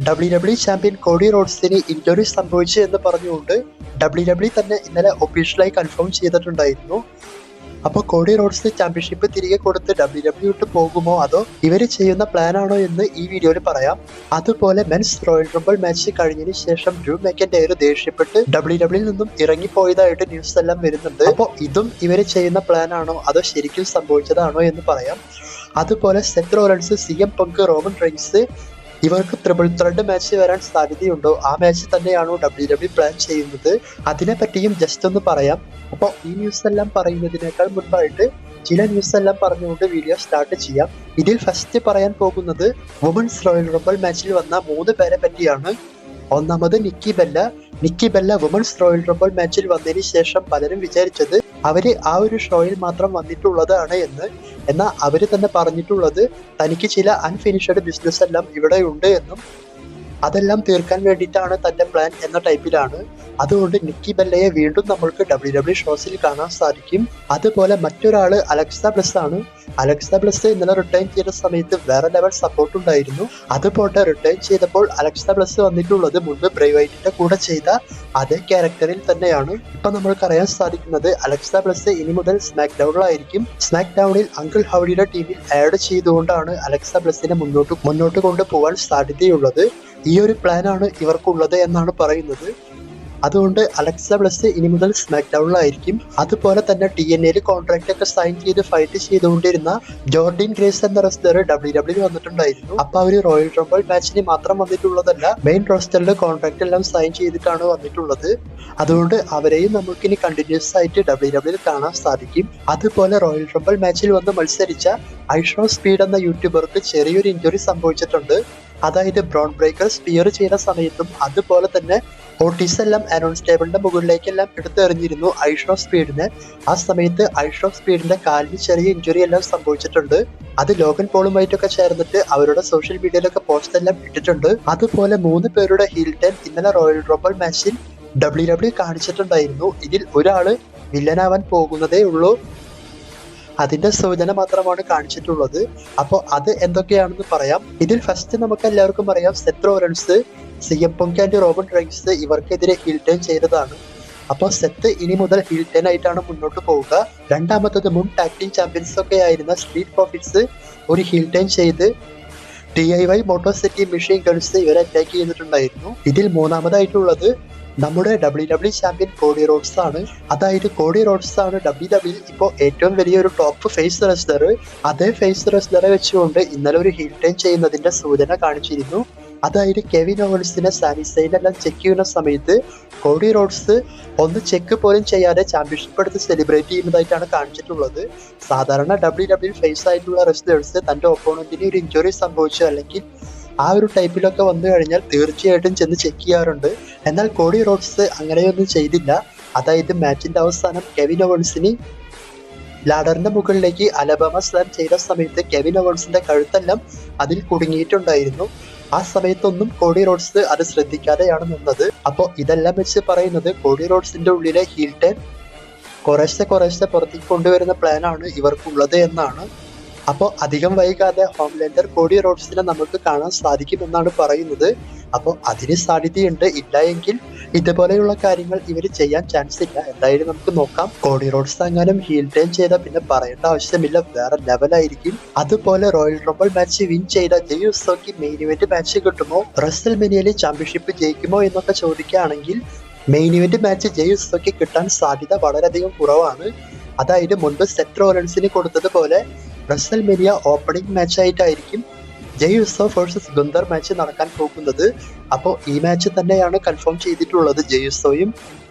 WWE champion Cody റോഡ്സിന് injury സംഭവിച്ചു എന്ന് പറഞ്ഞുകൊണ്ട് WWE തന്നെ ഇന്നലെ ഒഫീഷ്യലായി കൺഫേം ചെയ്തിട്ടുണ്ടായിരുന്നു. അപ്പോൾ കോഡി റോഡ്സ് ചാമ്പ്യൻഷിപ്പ് തിരികെ കൊടുത്ത് WWE വിട്ട് പോകുമോ അതോ ഇവർ ചെയ്യുന്ന പ്ലാൻ ആണോ എന്ന് ഈ വീഡിയോയിൽ പറയാം. അതുപോലെ മെൻസ് റോയൽ റംബിൾ മാച്ച് കഴിഞ്ഞതിന് ശേഷം ഡ്രൂ മെക്കൻടയർ ദേഷ്യപ്പെട്ട് WWE നിന്നും ഇറങ്ങിപ്പോയതായിട്ട് ന്യൂസ് എല്ലാം വരുന്നുണ്ട്. അപ്പോൾ ഇതും ഇവർ ചെയ്യുന്ന പ്ലാൻ ആണോ അതോ ശരിക്കും സംഭവിച്ചതാണോ എന്ന് പറയാം. അതുപോലെ സെത്ത് റോളൻസ്, CM പങ്ക്, റോമൻ റെയിൻസ് ഇവർക്ക് ട്രിപ്പിൾ ത്രെഡ് മാച്ച് വരാൻ സാധ്യതയുണ്ടോ? ആ മാച്ച് തന്നെയാണോ WWE പ്ലാൻ ചെയ്യുന്നത്? അതിനെ പറ്റിയും ജസ്റ്റ് ഒന്ന് പറയാം. അപ്പോൾ ഈ ന്യൂസ് എല്ലാം പറയുന്നതിനേക്കാൾ മുൻപായിട്ട് ചില ന്യൂസ് എല്ലാം പറഞ്ഞുകൊണ്ട് വീഡിയോ സ്റ്റാർട്ട് ചെയ്യാം. ഇതിൽ ഫസ്റ്റ് പറയാൻ പോകുന്നത് വുമൻസ് റോയൽ റംബിൾ മാച്ചിൽ വന്ന 3 പേരെ പറ്റിയാണ്. ഒന്നാമത് Nikki Bella women's Royal Rumble മാച്ചിൽ വന്നതിന് ശേഷം പലരും വിചാരിച്ചത് അവര് ആ ഒരു ഷോയിൽ മാത്രം വന്നിട്ടുള്ളതാണ് എന്ന്. എന്നാൽ അവര് തന്നെ പറഞ്ഞിട്ടുള്ളത് തനിക്ക് ചില അൺഫിനിഷ്ഡ് ബിസിനസ് എല്ലാം ഇവിടെ ഉണ്ട് എന്നും അതെല്ലാം തീർക്കാൻ വേണ്ടിയിട്ടാണ് തന്റെ പ്ലാൻ എന്ന ടൈപ്പിലാണ്. അതുകൊണ്ട് നിക്കി ബെല്ലയെ വീണ്ടും നമ്മൾക്ക് WWE ഷോസിൽ കാണാൻ സാധിക്കും. അതുപോലെ മറ്റൊരാള് അലക്സ ബ്ലസ് ആണ്. അലക്സ ബ്ലസ് ഇന്നലെ റിട്ടേൺ ചെയ്ത സമയത്ത് വേറെ ലെവൽ സപ്പോർട്ട് ഉണ്ടായിരുന്നു. അതുപോലെ റിട്ടേൺ ചെയ്തപ്പോൾ അലക്സ ബ്ലസ് വന്നിട്ടുള്ളത് മുൻപ് ബ്രേവ് വൈറ്റിന്റെ കൂടെ ചെയ്ത അതേ ക്യാരക്ടറിൽ തന്നെയാണ്. ഇപ്പൊ നമ്മൾക്ക് അറിയാൻ സാധിക്കുന്നത് അലക്സ ബ്ലസ് ഇനി മുതൽ സ്മാക്ക് ഡൗണിലായിരിക്കും. സ്മാക്ക് ഡൗണിൽ അങ്കിൾ ഹൗഡിയുടെ ടീമിൽ ആഡ് ചെയ്തുകൊണ്ടാണ് അലക്സ ബ്ലസിനെ മുന്നോട്ട് കൊണ്ടുപോകാൻ സാധ്യതയുള്ളത്. ഈ ഒരു പ്ലാനാണ് ഇവർക്കുള്ളത് എന്നാണ് പറയുന്നത്. അതുകൊണ്ട് അലക്സ ബ്ലസ് ഇനി മുതൽ സ്മാക്ക് ഡൗണിലായിരിക്കും. അതുപോലെ തന്നെ TNA കോൺട്രാക്ട് ഒക്കെ സൈൻ ചെയ്ത് ഫൈറ്റ് ചെയ്തുകൊണ്ടിരുന്ന ജോർഡിൻ ഗ്രേസ് എന്ന റെസ്ലർ WWE വന്നിട്ടുണ്ടായിരുന്നു. അപ്പൊ അവര് റോയൽ റംബിൾ മാച്ചിന് മാത്രം വന്നിട്ടുള്ളതല്ല, മെയിൻ റോസ്റ്ററിന്റെ കോൺട്രാക്ട് എല്ലാം സൈൻ ചെയ്തിട്ടാണ് വന്നിട്ടുള്ളത്. അതുകൊണ്ട് അവരെയും നമുക്കിനി കണ്ടിന്യൂസ് ആയിട്ട് WWE കാണാൻ സാധിക്കും. അതുപോലെ റോയൽ റംബിൾ മാച്ചിൽ വന്ന് മത്സരിച്ച ഐഷോ സ്പീഡ് എന്ന യൂട്യൂബർക്ക് ചെറിയൊരു ഇഞ്ചുറി സംഭവിച്ചിട്ടുണ്ട്. അതായത് ബ്രോൺ ബ്രേക്കർ സ്പിയർ ചെയ്ത സമയത്തും അതുപോലെ തന്നെ ഓട്ടീസ് എല്ലാം അനൗൺസ് ടേബിളിന്റെ മുകളിലേക്കെല്ലാം എടുത്തെറിഞ്ഞിരുന്നു ഐഷോ സ്പീഡിനെ. ആ സമയത്ത് ഐഷോ സ്പീഡിന്റെ കാലിന് ചെറിയ ഇഞ്ചുറി എല്ലാം സംഭവിച്ചിട്ടുണ്ട്. അത് ലോഗൻ പോളുമായിട്ടൊക്കെ ചേർന്നിട്ട് അവരുടെ സോഷ്യൽ മീഡിയയിലൊക്കെ പോസ്റ്റ് എല്ലാം ഇട്ടിട്ടുണ്ട്. അതുപോലെ 3 പേരുടെ ഹീൽ ടേൺ ഇന്നലെ റോയൽ റംബിൾ മാച്ചിൽ WWE കാണിച്ചിട്ടുണ്ടായിരുന്നു. ഇതിൽ ഒരാള് വില്ലനാവാൻ പോകുന്നതേ ഉള്ളൂ. അതിന്റെ സൂചന മാത്രമാണ് കാണിച്ചിട്ടുള്ളത്. അപ്പോൾ അത് എന്തൊക്കെയാണെന്ന് പറയാം. ഇതിൽ ഫസ്റ്റ് നമുക്ക് എല്ലാവർക്കും അറിയാം സെത്ത് റോളൻസ്, CM പങ്ക് ആൻഡ് റോമൻ റെയിൻസ് ഇവർക്കെതിരെ ഹീൽ ടേൺ ചെയ്തതാണ്. അപ്പോൾ സെത്ത് ഇനി മുതൽ ഹീൽ ടേൺ ആയിട്ടാണ് മുന്നോട്ട് പോവുക. രണ്ടാമത്തത് മുൻ ടാഗ് ടീം ചാമ്പ്യൻസ് ഒക്കെ ആയിരുന്ന സ്ട്രീറ്റ് പ്രോഫിറ്റ്സ് ഒരു ഹീൽ ടേൺ ചെയ്ത് DIY motor city machine guns ഇവരെ അറ്റാക്ക് ചെയ്തിട്ടുണ്ടായിരുന്നു. ഇതിൽ മൂന്നാമതായിട്ടുള്ളത് നമ്മുടെ WWE ചാമ്പ്യൻ കോഡി റോഡ്സ് ആണ്. അതായത് കോഡി റോഡ്സ് ആണ് WWE ഇപ്പോൾ ഏറ്റവും വലിയൊരു ടോപ്പ് ഫേസ് റെസ്ലർ. അതേ ഫേസ് റെസ്ലറെ വെച്ചുകൊണ്ട് ഇന്നലെ ഒരു ഹീൽ ടേൺ ചെയ്യുന്നതിന്റെ സൂചന കാണിച്ചിരുന്നു. അതായത് കെവിൻ ഓവൻസിനെ സാനിസൈനെല്ലാം ചെക്ക് ചെയ്യുന്ന സമയത്ത് കോഡി റോഡ്സ് ഒന്ന് ചെക്ക് പോലും ചെയ്യാതെ ചാമ്പ്യൻഷിപ്പ് എടുത്ത് സെലിബ്രേറ്റ് ചെയ്യുന്നതായിട്ടാണ് കാണിച്ചിട്ടുള്ളത്. സാധാരണ WWE ഫേസ് ആയിട്ടുള്ള റെസ്ലേഴ്സ് തന്റെ ഒപ്പോണന്റിന് ഒരു ഇഞ്ചുറി സംഭവിച്ചു അല്ലെങ്കിൽ ആ ഒരു ടൈപ്പിലൊക്കെ വന്നു കഴിഞ്ഞാൽ തീർച്ചയായിട്ടും ചെന്ന് ചെക്ക് ചെയ്യാറുണ്ട്. എന്നാൽ കോഡി റോഡ്സ് അങ്ങനെയൊന്നും ചെയ്തില്ല. അതായത് മാച്ചിന്റെ അവസാനം കെവിൻ ഓവൻസിന് ലാഡറിന്റെ മുകളിലേക്ക് അലബാമ സ്ലാം ചെയ്ത സമയത്ത് കെവിൻ ഓവൻസിന്റെ കഴുത്തെല്ലാം അതിൽ കുടുങ്ങിയിട്ടുണ്ടായിരുന്നു. ആ സമയത്തൊന്നും കോഡി റോഡ്സ് അത് ശ്രദ്ധിക്കാതെയാണ് നിന്നത്. അപ്പോൾ ഇതെല്ലാം വെച്ച് പറയുന്നത് കോഡി റോഡ്സിന്റെ ഉള്ളിലെ ഹീൽ ടേൺ കുറേശ്ശെ പുറത്തേക്ക് കൊണ്ടുവരുന്ന പ്ലാനാണ് ഇവർക്കുള്ളത് എന്നാണ്. അപ്പോൾ അധികം വൈകാതെ ഹോംലാൻഡർ കോഡി റോഡ്സിനെ നമുക്ക് കാണാൻ സാധിക്കുമെന്നാണ് പറയുന്നത്. അപ്പോൾ അതിന് സാധ്യതയുണ്ട്. ഇല്ല എങ്കിൽ ഇതുപോലെയുള്ള കാര്യങ്ങൾ ഇവർ ചെയ്യാൻ ചാൻസ് ഇല്ല. എന്തായാലും നമുക്ക് നോക്കാം. കോഡി റോഡ്സ് എങ്ങാനും ഹീൽ ടേൺ ചെയ്ത പിന്നെ പറയേണ്ട ആവശ്യമില്ല, വേറെ ലെവലായിരിക്കും. അതുപോലെ റോയൽ റംബിൾ മാച്ച് വിൻ ചെയ്ത ജയ് ഉസോക്ക് മെയിൻ ഇവന്റ് മാച്ച് കിട്ടുമോ, റെസ്ൽമേനിയയിൽ ചാമ്പ്യൻഷിപ്പ് ജയിക്കുമോ എന്നൊക്കെ ചോദിക്കുകയാണെങ്കിൽ മെയിൻ ഇവന്റ് മാച്ച് ജയ് ഉസോക്ക് കിട്ടാൻ സാധ്യത വളരെയധികം കുറവാണ്. അതായത് മുൻപ് സെത്ത് റോളൻസിന് കൊടുത്തതുപോലെ റെസ്ൽമേനിയ ഓപ്പണിംഗ് മാച്ച് ആയിട്ടായിരിക്കും ജയ് ഉസോ വേഴ്സസ് ഗുന്തർ മാച്ച് നടക്കാൻ പോകുന്നത്. അപ്പോൾ ഈ മാച്ച് തന്നെയാണ് കൺഫേം ചെയ്തിട്ടുള്ളത് ജയ് ഉസോയും.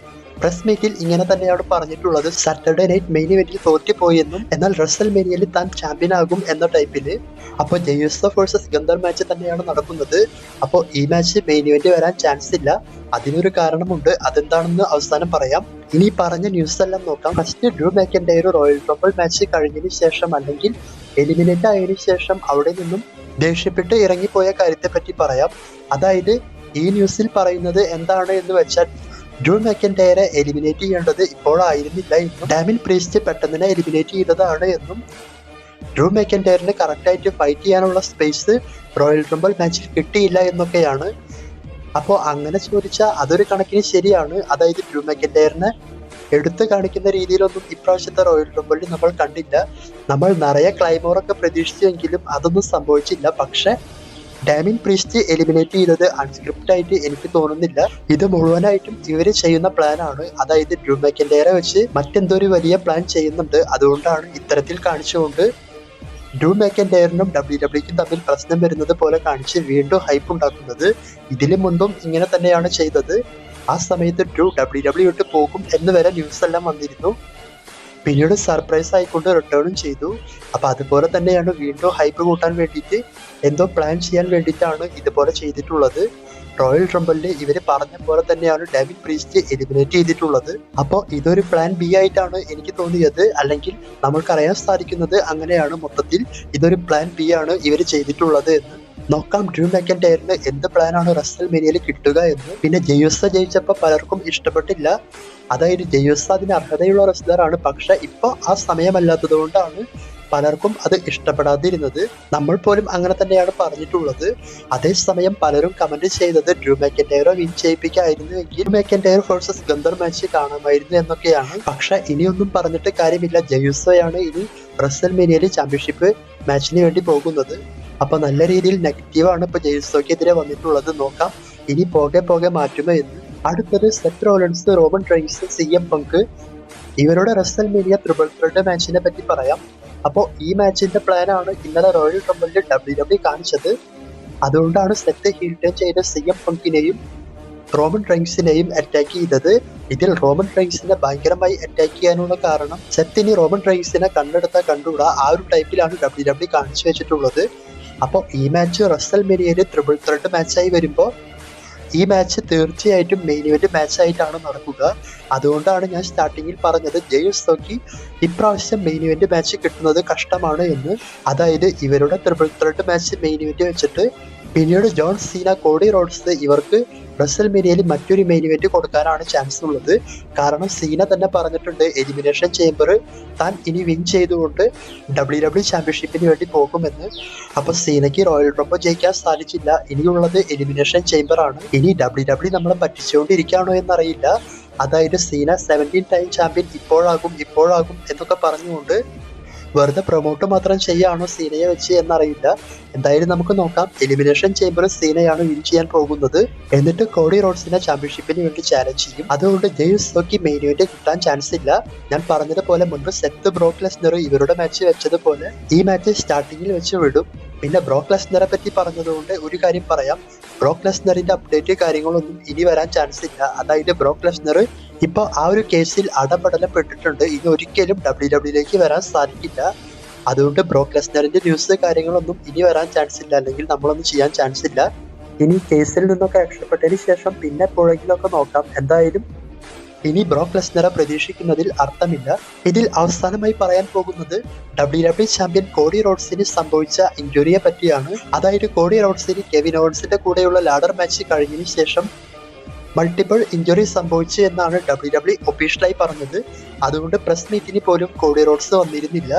പ്രസ് മീറ്റിൽ ഇങ്ങനെ തന്നെയാണ് പറഞ്ഞിട്ടുള്ളത്, സാറ്റർഡേ നൈറ്റ് മെയിൻ ഇവന്റിൽ തോറ്റുപോയെന്നും എന്നാൽ റെസ്ൽമേനിയയിൽ താൻ ചാമ്പ്യൻ ആകും എന്ന ടൈപ്പില്. അപ്പോൾ ജയ് ഉസോ വേഴ്സസ് ഗുന്തർ മാച്ച് തന്നെയാണ് നടക്കുന്നത്. അപ്പോൾ ഈ മാച്ച് മെയിൻ ഇവന്റ് വരാൻ ചാൻസ് ഇല്ല. അതിനൊരു കാരണമുണ്ട്, അതെന്താണെന്ന് അവസാനം പറയാം. ഇനി പറഞ്ഞ ന്യൂസ് എല്ലാം നോക്കാം. First Drew McIntyre Royal Rumble match കഴിഞ്ഞതിന് ശേഷം അല്ലെങ്കിൽ എലിമിനേറ്റ് ആയതിനു ശേഷം അവിടെ നിന്നും ദേഷ്യപ്പെട്ട് ഇറങ്ങിപ്പോയ കാര്യത്തെ പറ്റി പറയാം. അതായത് ഈ ന്യൂസിൽ പറയുന്നത് എന്താണ് എന്ന് വെച്ചാൽ ഡ്രൂ മെക്കൻടയറെ എലിമിനേറ്റ് ചെയ്യേണ്ടത് ഇപ്പോഴായിരുന്നില്ല എന്നും ഡാമിൻ പ്രീസ്റ്റ് പെട്ടെന്ന് എലിമിനേറ്റ് ചെയ്തതാണ് എന്നും ഡ്രൂ മെക്കൻറ്റയറിന് കറക്റ്റായിട്ട് ഫൈറ്റ് ചെയ്യാനുള്ള സ്പേസ് റോയൽ റംബിൾ മാച്ചിൽ കിട്ടിയില്ല എന്നൊക്കെയാണ്. അപ്പോൾ അങ്ങനെ ചോദിച്ചാൽ അതൊരു കണക്കിന് ശരിയാണ്. അതായത് ഡ്രൂ മെക്കൻറ്റയറിനെ എടുത്തു കാണിക്കുന്ന രീതിയിലൊന്നും ഇപ്രാവശ്യത്തെ റോയൽ റംബിളിൽ നമ്മൾ കണ്ടില്ല. നമ്മൾ നിറയെ ക്ലൈമോറൊക്കെ പ്രതീക്ഷിച്ചെങ്കിലും അതൊന്നും സംഭവിച്ചില്ല. പക്ഷെ ഡാമിൻ പ്രീസ്റ്റ് എലിമിനേറ്റ് ചെയ്തത് അൺസ്ക്രിപ്റ്റ് ആയിട്ട് എനിക്ക് തോന്നുന്നില്ല. ഇത് മുഴുവനായിട്ടും ഇവര് ചെയ്യുന്ന പ്ലാൻ ആണ്. അതായത് ഡ്രൂ മെക്കൻറ്റയറെ വെച്ച് മറ്റെന്തോ ഒരു വലിയ പ്ലാൻ ചെയ്യുന്നുണ്ട്. അതുകൊണ്ടാണ് ഇത്തരത്തിൽ കാണിച്ചുകൊണ്ട് ഡ്രൂ മെക്കൻറ്റയറിനും WWE തമ്മിൽ പ്രശ്നം വരുന്നത് പോലെ കാണിച്ച് വീണ്ടും ഹൈപ്പ് ഉണ്ടാക്കുന്നത്. ഇതിനു മുൻപും ഇങ്ങനെ തന്നെയാണ് ചെയ്തത്. ആ സമയത്ത് ഡ്രൂ WWE വിട്ട് പോകും എന്ന് വരെ ന്യൂസ് എല്ലാം വന്നിരുന്നു. പിന്നീട് സർപ്രൈസ് ആയിക്കൊണ്ട് റിട്ടേണും ചെയ്തു. അപ്പൊ അതുപോലെ തന്നെയാണ് വീണ്ടും ഹൈപ്പ് കൂട്ടാൻ വേണ്ടിയിട്ട് എന്തോ പ്ലാൻ ചെയ്യാൻ വേണ്ടിയിട്ടാണ് ഇതുപോലെ ചെയ്തിട്ടുള്ളത്. റോയൽ റംബിളില് ഇവര് പറഞ്ഞ പോലെ തന്നെയാണ് ഡാമിൻ പ്രീസ്റ്റ് എലിമിനേറ്റ് ചെയ്തിട്ടുള്ളത്. അപ്പോൾ ഇതൊരു പ്ലാൻ ബി ആയിട്ടാണ് എനിക്ക് തോന്നിയത്. അല്ലെങ്കിൽ നമ്മൾക്കറിയാൻ സാധിക്കുന്നത് അങ്ങനെയാണ്. മൊത്തത്തിൽ ഇതൊരു പ്ലാൻ ബി ആണ് ഇവർ ചെയ്തിട്ടുള്ളത് എന്ന്. നോക്കാം ഡ്രൂ മെക്കൻറ്റയറിന് എന്ത് പ്ലാനാണ് റെസൽമേനിയയിൽ കിട്ടുക എന്ന്. പിന്നെ ജെയുസ ജയിച്ചപ്പോൾ പലർക്കും ഇഷ്ടപ്പെട്ടില്ല. അതായത് ജെയുസ അതിന് അർഹതയുള്ള റെസ്ലറാണ്. പക്ഷെ ഇപ്പോൾ ആ സമയമല്ലാത്തത് കൊണ്ടാണ് പലർക്കും അത് ഇഷ്ടപ്പെടാതിരുന്നത്. നമ്മൾ പോലും അങ്ങനെ തന്നെയാണ് പറഞ്ഞിട്ടുള്ളത്. അതേസമയം പലരും കമന്റ് ചെയ്തത് ഡ്രൂ മെക്കൻറ്റയറെ വിൻ ചെയ്യിപ്പിക്കായിരുന്നുവെങ്കിൽ മെക്കൻറ്റയർ വേഴ്സസ് ഗന്ധർ മാച്ച് കാണാമായിരുന്നു എന്നൊക്കെയാണ്. പക്ഷെ ഇനിയൊന്നും പറഞ്ഞിട്ട് കാര്യമില്ല. ജെയുസോയാണ് ഇനി റെസൽമേനിയയിൽ ചാമ്പ്യൻഷിപ്പ് മാച്ചിന് വേണ്ടി പോകുന്നത്. അപ്പൊ നല്ല രീതിയിൽ നെഗറ്റീവാണ് ഇപ്പൊ ജെയുസോക്കെതിരെ വന്നിട്ടുള്ളത്. നോക്കാം ഇനി പോകെ പോകെ മാറ്റുമോ എന്ന്. അടുത്തത് Seth Rollins, Roman Reigns, CM Punk ഇവരുടെ റെസൽമേനിയ ട്രിപ്പിൾ ത്രെഡ് മാച്ചിനെ പറ്റി പറയാം. അപ്പോൾ ഈ മാച്ചിന്റെ പ്ലാനാണ് ഇന്നലെ റോയൽ റംബിളിൽ WWE കാണിച്ചത്. അതുകൊണ്ടാണ് സെത്ത് ഹീൽ ടേൺ ചെയ്ത CM പങ്കിനെയും റോമൻ റെയിൻസിനെയും അറ്റാക്ക് ചെയ്തത്. ഇതിൽ റോമൻ റെയിൻസിനെ ഭയങ്കരമായി അറ്റാക്ക് ചെയ്യാനുള്ള കാരണം സെത്തിന് റോമൻ റെയിൻസിനെ കണ്ടെടുത്താൽ കണ്ടുകൂടാ. ആ ഒരു ടൈപ്പിലാണ് WWE കാണിച്ചു വെച്ചിട്ടുള്ളത്. അപ്പോൾ ഈ മാച്ച് റെസൽമേനിയയിൽ ട്രിപ്പിൾ ത്രെഡ് മാച്ചായി വരുമ്പോൾ ഈ മാച്ച് തീർച്ചയായിട്ടും മെയിൻ ഇവന്റ് മാച്ച് ആയിട്ടാണ് നടക്കുക. അതുകൊണ്ടാണ് ഞാൻ സ്റ്റാർട്ടിങ്ങിൽ പറഞ്ഞത് ജെയുസോക്ക് ഇപ്രാവശ്യം മെയിൻ ഇവന്റ് മാച്ച് കിട്ടുന്നത് കഷ്ടമാണ് എന്ന്. അതായത് ഇവരുടെ triple thread match main event വെച്ചിട്ട് പിന്നീട് ജോൺ സീന, കോഡി റോഡ്സ് ഇവർക്ക് റെസൽമേനിയയിൽ മറ്റൊരു മെയിൻ ഇവന്റ് കൊടുക്കാനാണ് ചാൻസ് ഉള്ളത്. കാരണം സീന തന്നെ പറഞ്ഞിട്ടുണ്ട് എലിമിനേഷൻ ചേംബർ താൻ ഇനി വിൻ ചെയ്തുകൊണ്ട് WWE ചാമ്പ്യൻഷിപ്പിന് വേണ്ടി പോകുമെന്ന്. അപ്പൊ സീനയ്ക്ക് റോയൽ റംബിൾ ജയിക്കാൻ സാധിച്ചില്ല. ഇനിയുള്ളത് എലിമിനേഷൻ ചേംബർ ആണ്. ഇനി WWE നമ്മളെ പറ്റിച്ചുകൊണ്ടിരിക്കുകയാണോ എന്നറിയില്ല. അതായത് സീന 17 ടൈം ചാമ്പ്യൻ ഇപ്പോഴാകും എന്നൊക്കെ പറഞ്ഞുകൊണ്ട് വെറുതെ പ്രൊമോട്ട് മാത്രം ചെയ്യാണോ സീനയെ വെച്ച് എന്നറിയില്ല. എന്തായാലും നമുക്ക് നോക്കാം. എലിമിനേഷൻ ചേംബർ സീനയാണ് വിൻ ചെയ്യാൻ പോകുന്നത്. എന്നിട്ട് കോഡി റോഡ്സിനെ ചാമ്പ്യൻഷിപ്പിന് വേണ്ടി ചാലഞ്ച് ചെയ്യും. അതുകൊണ്ട് ജെയുസോക്ക് മെയിൻ ഇവന്റ് കിട്ടാൻ ചാൻസ് ഇല്ല. ഞാൻ പറഞ്ഞതുപോലെ മുൻപ് സെത്ത് ബ്രോക്ക് ലെസ്നർ ഇവരുടെ മാച്ച് വെച്ചതുപോലെ ഈ മാച്ച് സ്റ്റാർട്ടിങ്ങിൽ വെച്ച് വിടും. പിന്നെ ബ്രോക്ക് ലെസ്നറെ പറ്റി പറഞ്ഞതുകൊണ്ട് ഒരു കാര്യം പറയാം. ബ്രോക്ക് ലെസ്നറിന്റെ അപ്ഡേറ്റ് കാര്യങ്ങളൊന്നും ഇനി വരാൻ ചാൻസ് ഇല്ല. അതായത് ബ്രോക്ക് ലെസ്നർ ഇപ്പോൾ ആ ഒരു കേസിൽ അടപടലപ്പെട്ടിട്ടുണ്ട്. ഇനി ഒരിക്കലും WWE വരാൻ സാധിക്കില്ല. അതുകൊണ്ട് ബ്രോക്ക് ലെസ്നറിന്റെ ന്യൂസ് കാര്യങ്ങളൊന്നും ഇനി വരാൻ ചാൻസ് ഇല്ല. അല്ലെങ്കിൽ നമ്മളൊന്നും ചെയ്യാൻ ചാൻസ് ഇല്ല. ഇനി കേസിൽ നിന്നൊക്കെ രക്ഷപ്പെട്ടതിന് ശേഷം പിന്നെ എപ്പോഴെങ്കിലും ഒക്കെ നോക്കാം. എന്തായാലും ഇനി ബ്രോക്ക് ലെസ്നറെ പ്രതീക്ഷിക്കുന്നതിൽ അർത്ഥമില്ല. ഇതിൽ അവസാനമായി പറയാൻ പോകുന്നത് WWE ചാമ്പ്യൻ കോഡി റോഡ്സിന് സംഭവിച്ച ഇഞ്ചുറിയെ പറ്റിയാണ്. അതായത് കോഡി റോഡ്സിന് കെവിൻ ഓവൻസിന്റെ കൂടെയുള്ള ലാഡർ മാച്ച് കഴിഞ്ഞതിന് ശേഷം മൾട്ടിപ്പിൾ ഇഞ്ചുറി സംഭവിച്ചു എന്നാണ് WWE ഒഫീഷ്യലായി പറഞ്ഞത്. അതുകൊണ്ട് പ്രസ് മീറ്റിന് പോലും കോഡി റോഡ്സ് വന്നിരുന്നില്ല.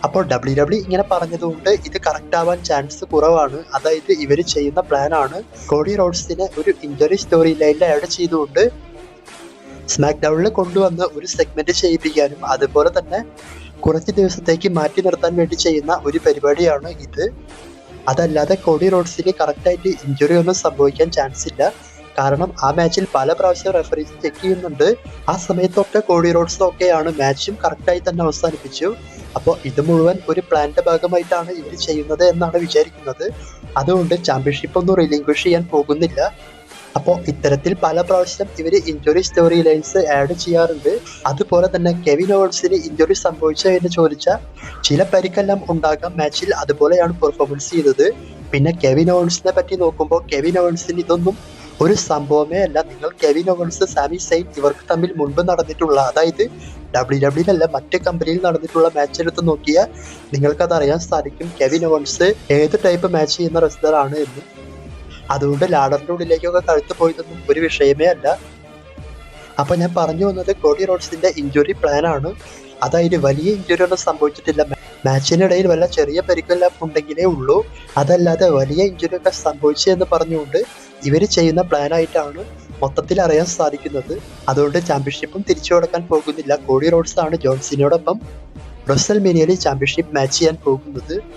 അപ്പോൾ WWE ഇങ്ങനെ പറഞ്ഞതുകൊണ്ട് ഇത് കറക്റ്റ് ആവാൻ ചാൻസ് കുറവാണ്. അതായത് ഇവർ ചെയ്യുന്ന പ്ലാനാണ് കോഡി റോഡ്സിനെ ഒരു ഇഞ്ചുറി സ്റ്റോറി ലൈനിൽ ആഡ് ചെയ്തുകൊണ്ട് സ്മാക്ക് ഡൗണിൽ കൊണ്ടുവന്ന് ഒരു സെഗ്മെന്റ് ചെയ്യിപ്പിക്കാനും അതുപോലെ തന്നെ കുറച്ച് ദിവസത്തേക്ക് മാറ്റി നിർത്താൻ വേണ്ടി ചെയ്യുന്ന ഒരു പരിപാടിയാണ് ഇത്. അതല്ലാതെ കോഡി റോഡ്സിന് കറക്റ്റായിട്ട് ഇഞ്ചുറി ഒന്നും സംഭവിക്കാൻ ചാൻസ് ഇല്ല. കാരണം ആ മാച്ചിൽ പല പ്രാവശ്യം റെഫറീസ് ചെക്ക് ചെയ്യുന്നുണ്ട്. ആ സമയത്തൊക്കെ കോഡി റോഡ്സ് ഒക്കെയാണ് മാച്ചും കറക്റ്റായി തന്നെ അവസാനിപ്പിച്ചു. അപ്പോൾ ഇത് മുഴുവൻ ഒരു പ്ലാന്റെ ഭാഗമായിട്ടാണ് ഇവർ ചെയ്യുന്നത് എന്നാണ് വിചാരിക്കുന്നത്. അതുകൊണ്ട് ചാമ്പ്യൻഷിപ്പ് ഒന്നും റിലിംഗ്വിഷ് ചെയ്യാൻ പോകുന്നില്ല. അപ്പോൾ ഇത്തരത്തിൽ പല പ്രാവശ്യം ഇവർ ഇഞ്ചുറി സ്റ്റോറി ലൈൻസ് ആഡ് ചെയ്യാറുണ്ട്. അതുപോലെ തന്നെ കെവിൻ ഓവൻസിന് ഇഞ്ചുറി സംഭവിച്ചോ എന്ന് ചോദിച്ചാൽ ചില പരിക്കെല്ലാം ഉണ്ടാകാം മാച്ചിൽ. അതുപോലെയാണ് പെർഫോമൻസ് ചെയ്തത്. പിന്നെ കെവിൻ ഓവൻസിനെ പറ്റി നോക്കുമ്പോൾ കെവിൻ ഓവൻസിന് ഇതൊന്നും ഒരു സംഭവമേ അല്ല. നിങ്ങൾ കെവിൻ ഓവൻസ്, സാമി സൈൻ ഇവർക്ക് തമ്മിൽ മുൻപ് നടന്നിട്ടുള്ള, അതായത് WWE അല്ല മറ്റ് കമ്പനിയിൽ നടന്നിട്ടുള്ള മാച്ച് എടുത്ത് നോക്കിയാൽ നിങ്ങൾക്കത് അറിയാൻ സാധിക്കും കെവിൻ ഓവൻസ് ഏത് ടൈപ്പ് മാച്ച് ചെയ്യുന്ന റെസ്ലർ ആണ് എന്ന്. അതുകൊണ്ട് ലാഡറിന്റെ ഉള്ളിലേക്കൊക്കെ കഴുത്ത് പോയതൊന്നും ഒരു വിഷയമേ അല്ല. അപ്പൊ ഞാൻ പറഞ്ഞു വന്നത് കോഡി റോഡ്സിന്റെ ഇഞ്ചുറി പ്ലാൻ ആണ്. അതായത് വലിയ ഇഞ്ചുറി ഒന്നും സംഭവിച്ചിട്ടില്ല. മാച്ചിനിടയിൽ വല്ല ചെറിയ പരിക്കെല്ലാം ഉണ്ടെങ്കിലേ ഉള്ളൂ, അതല്ലാതെ വലിയ ഇഞ്ചുറി ഒക്കെ സംഭവിച്ചു എന്ന് പറഞ്ഞുകൊണ്ട് ഇവർ ചെയ്യുന്ന പ്ലാനായിട്ടാണ് മൊത്തത്തിൽ അറിയാൻ സാധിക്കുന്നത്. അതുകൊണ്ട് ചാമ്പ്യൻഷിപ്പും തിരിച്ചു കൊടുക്കാൻ പോകുന്നില്ല. കോഡി റോഡ്സ് ആണ് ജോൺ സീനയോടൊപ്പം റസൽമേനിയയിൽ ചാമ്പ്യൻഷിപ്പ് മാച്ച് ചെയ്യാൻ പോകുന്നത്.